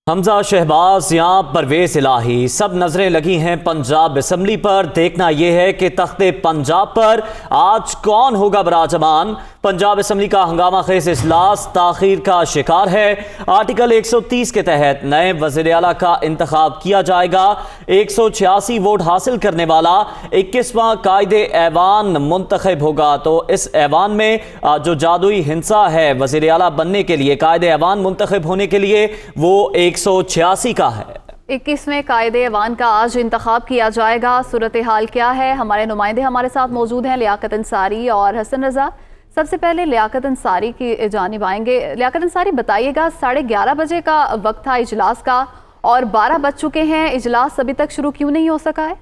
हमजा शहबाज या परवेज इलाही सब नजरें लगी हैं पंजाब असम्बली पर। देखना यह है कि तख्ते पंजाब पर आज कौन होगा बराजमान। पंजाब असम्बली का हंगामा खेज इजलास ताखीर का शिकार है। आर्टिकल 130 के तहत नए वज़ीर आला का इंतखाब किया जाएगा। 186 वोट हासिल करने वाला 21वां कायदे ऐवान मुंतखब होगा। तो इस ऐवान में जो जादुई हिंसा है वज़ीर आला बनने के लिए, कायदे ऐवान मुंतखब होने के लिए, वो 186 का है। 21वें कायदे ऐवान का आज इंतखाब किया जाएगा। सूरत हाल क्या है, हमारे नुमाइंदे हमारे साथ मौजूद हैं, लियाकत अंसारी और हसन रजा। सबसे पहले लियाकत अंसारी की जानिब आएंगे। लियाकत अंसारी, बताइएगा 11:30 बजे का वक्त था इजलास का और 12 बज चुके हैं, इजलास अभी तक शुरू क्यों नहीं हो सका है?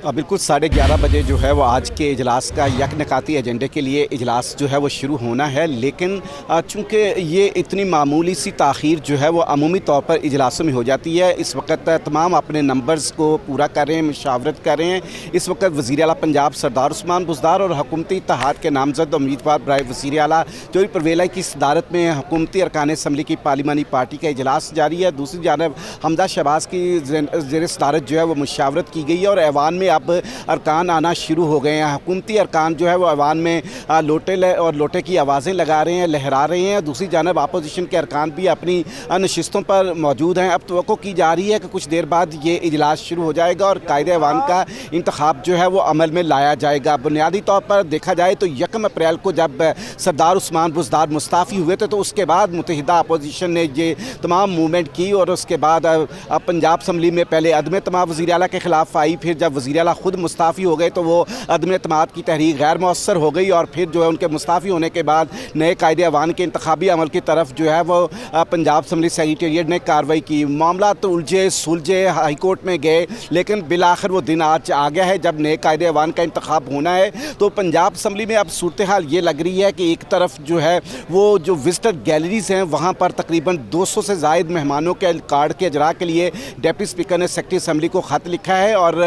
बिल्कुल 11:30 बजे जो है वो आज के इजलास का यकनकाती एजेंडे के लिए इजलास जो है वो शुरू होना है। लेकिन चूँकि ये इतनी मामूली सी ताख़ीर जो है वो अमूमी तौर पर इजलासों में हो जाती है। इस वक्त तमाम अपने नंबर्स को पूरा कर रहे हैं, मशावरत कर रहे हैं। इस वक्त वज़ीर आला पंजाब सरदार उस्मान बुज़दार और हुकूमती इत्तेहाद के नामज़द उम्मीदवार बराए वज़ीर आला जो परवेज़ की सदारत में हुकूमती अरकान असम्बली की पार्लिमानी पार्टी का इजलास जारी है। दूसरी जानब हमजा शहबाज की ज़ेर सदारत जो है वो मशावरत की गई है और ऐवान में अब अरकान आना शुरू हो गए हैं। हुकूमती अरकान जो है वो ऐवान में लोटे की आवाज़ें लगा रहे हैं, लहरा रहे हैं। दूसरी जानब अपोजिशन के अरकान भी अपनी नशिस्तों पर मौजूद हैं। अब तवक्को की जा रही है कि कुछ देर बाद ये इजलास शुरू हो जाएगा और कायदे ऐवान का इंतखाब जो है वो अमल में लाया जाएगा। बुनियादी तौर पर देखा जाए तो 1 अप्रैल को जब सरदार उस्मान बुज़दार मुस्ताफ़ी हुए थे तो उसके बाद मुत्तहिदा अपोजिशन ने ये तमाम मूवमेंट की और उसके बाद पंजाब असम्बली में पहले अदम एतमाद वज़ीर आला के ख़िलाफ़ आई। फिर जब वज़ीर आला खुद मुस्ताफ़ी हो गए तो वो अदम एतमाद की तहरीक गैर मौसर हो गई और फिर जो है उनके मुस्ताफ़ी होने के बाद नए कायदे ऐवान के इंतखाबी अमल की तरफ जो है वो पंजाब असम्बली सेक्रेटेरिएट ने कार्रवाई की। मामला तो उलझे सुलझे हाई कोर्ट में गए, लेकिन बिलाखिर वो दिन आज आ गया है जब नए कायदे ऐवान का इंतखाब होना है। तो पंजाब असम्बली में अब सूरत हाल ये लग रही है कि एक तरफ जो है वो जो विजिटर गैलरीज़ हैं वहाँ पर तकरीबन 200 से ज़ायद मेहमानों के कार्ड के अजरा के लिए डिप्टी स्पीकर ने सेक्रेटरी असम्बली को ख़त लिखा है और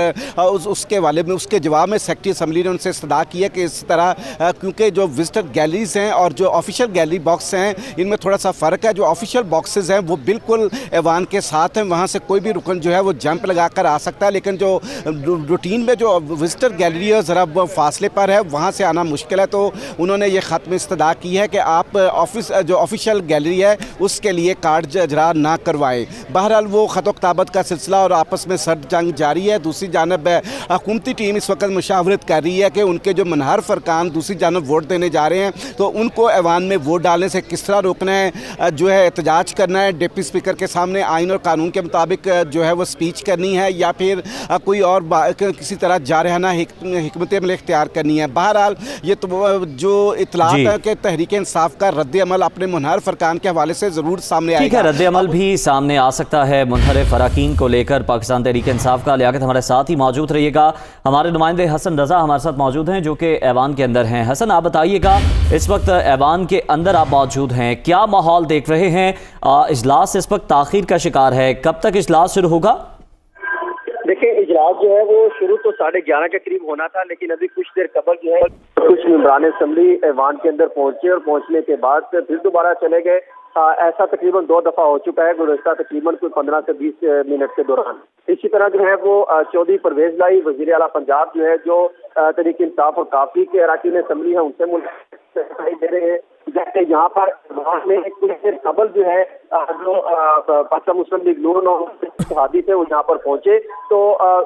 उसके वाले में उसके जवाब में सेक्रेटरी असम्बली ने उनसे इस्तदा की है कि इस तरह क्योंकि जो विजिटर गैलरीज़ हैं और जो ऑफिशियल गैलरी बॉक्स हैं इनमें थोड़ा सा फ़र्क है। जो ऑफिशियल बॉक्सेस हैं वो बिल्कुल ऐवान के साथ हैं, वहाँ से कोई भी रुकन जो है वो जंप लगा कर आ सकता है। लेकिन जो रूटीन में जो विजिटर गैलरी है ज़रा वो फासले पर है, वहाँ से आना मुश्किल है। तो उन्होंने ये ख़त में इस्तदा की है कि आप जो ऑफिशियल गैलरी है उसके लिए कार्ड अजरा ना करवाएं। बहरहाल वो ख़त किताबत का सिलसिला और आपस में सर्द जंग जारी है। दूसरी जानब हुकूमती टीम इस वक्त मशावरत कर रही है कि उनके जो मनहरफ अरकान दूसरी जानब वोट देने जा रहे हैं तो उनको ऐवान में वोट डालने से किस तरह रोकना है, जो है एहतजाज करना है डिप्टी स्पीकर के सामने आइन और कानून के मुताबिक जो है वो स्पीच करनी है या फिर कोई और किसी तरह जारहाना हिकमत अमल इख्तियार करनी है। बहरहाल ये तो जो इतलात है कि तहरीक इंसाफ का रद्द अमल अपने मुनहरफ अरकान के हवाले से ज़रूर सामने आएगा। ठीक है, रद्द अमल भी सामने आ सकता है मुनहरफ अरकान को लेकर पाकिस्तान तहरीक इंसाफ का। लियाकत हमारे साथ ही मौजूद रहिएगा। हमारे नुमाइंदे हसन रजा हमारे साथ मौजूद हैं जो कि ऐवान के अंदर हैं। हसन, आप बताइएगा इस वक्त ऐवान के अंदर आप मौजूद हैं, क्या माहौल देख रहे हैं? इजलास इस वक्त ताखीर का शिकार है, कब तक इजलास शुरू होगा? देखिए, इजलास जो है वो शुरू तो 11:30 के करीब होना था, लेकिन अभी कुछ देर कबल जो है कुछ मेंबरान असम्बली ऐवान के अंदर पहुंचे और पहुंचने के बाद फिर दोबारा चले गए। ऐसा तकरीबन 2 दफ़ा हो चुका है गुज़श्ता तकरीबन कोई 15 से 20 मिनट के दौरान। इसी तरह जो है वो चौधरी परवेज इलाही वज़ीर आला पंजाब जो है जो तहरीक इंसाफ और काफ़ी के अरकान असम्बली हैं उनसे दिखाई दे रहे हैं। जैसे यहाँ पर में कुछ देर कबल जो है जो पाकिस्तान मुस्लिम लीग नून और इत्तेहादी थे वो यहाँ पर पहुंचे तो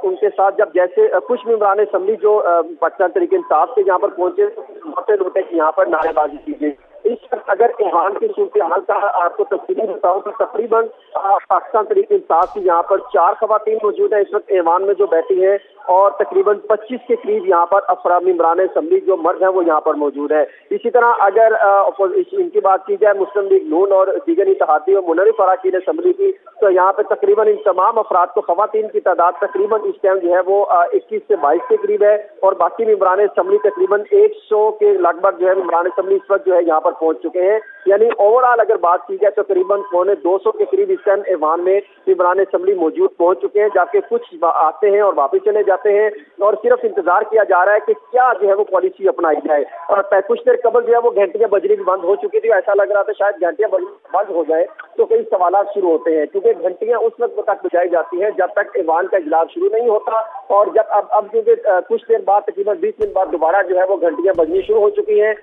उनके साथ जब जैसे कुछ मेंबरान असम्बली जो पाकिस्तान तहरीक इंसाफ से यहाँ पर पहुंचे लोटे की यहाँ पर नारेबाजी की गई। इस वक्त अगर ऐवान की सूरत हाल का आपको तफसीली बताऊं तो तकरीबन पाकिस्तान तहरीक इंसाफ की यहाँ पर 4 खवातीन मौजूद है इस वक्त ऐवान में जो बैठी है और तकरीबन 25 के करीब यहाँ पर अफराद मेंबरान असम्बली जो मर्द है वो यहाँ पर मौजूद है। इसी तरह अगर इनकी बात की जाए मुस्लिम लीग नून और दीगर इत्तेहादी और मुनहरिफ अरकान असम्बली की तो यहाँ पे तकरीबन इन तमाम अफराद को खवातीन की तादाद तकरीबन इस टाइम जो है वो 21 से 22 के करीब है और बाकी मेंबरान असम्बली तकरीबन 100 के लगभग जो है मेंबरान असम्बली इस वक्त जो है यहाँ पर पहुंच चुके हैं। यानी ओवरऑल अगर बात की जाए तो करीबन 250 के करीब इस टाइम ऐवान में मेंबरान असेंबली मौजूद पहुंच चुके हैं, जाके कुछ आते हैं और वापस चले जाते हैं और सिर्फ इंतजार किया जा रहा है कि क्या जो है वो पॉलिसी अपनाई जाए। और कुछ देर कबल जो है वो घंटियां बजनी भी बंद हो चुकी थी, ऐसा लग रहा था शायद घंटियां बंद हो जाए तो कई सवाल शुरू होते हैं, क्योंकि घंटियां उस वक्त तक बजाई जाती हैं जब तक ऐवान का इजलास शुरू नहीं होता। और जब अब क्योंकि कुछ देर बाद तकरीबन 20 मिनट बाद दोबारा जो है वो घंटियां बजनी शुरू हो चुकी हैं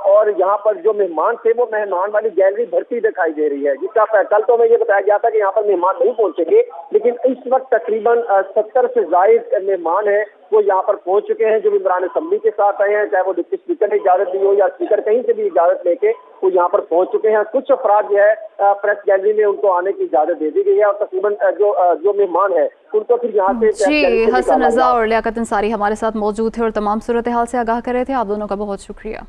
और यहाँ पर जो मेहमान थे वो मेहमान वाली गैलरी भरती दिखाई दे रही है, जिसका कल तो हमें ये बताया गया था कि यहाँ पर मेहमान नहीं पहुंचेंगे, लेकिन इस वक्त तकरीबन 70 से ज्यादा मेहमान हैं वो यहाँ पर पहुंच चुके हैं जो मेंबरान असेंबली के साथ आए हैं, चाहे वो डिप्टी स्पीकर ने इजाजत दी हो या स्पीकर कहीं से भी इजाजत लेके वो यहाँ पर पहुंच चुके हैं। कुछ अफराद जो है प्रेस गैलरी में उनको आने की इजाजत दे दी गई है और तकरीबन जो मेहमान है उनको फिर यहाँ से जी हसन रजा और लियाकत अंसारी हमारे साथ मौजूद थे और तमाम सूरत हाल से आगाह कर रहे थे। आप दोनों का बहुत शुक्रिया।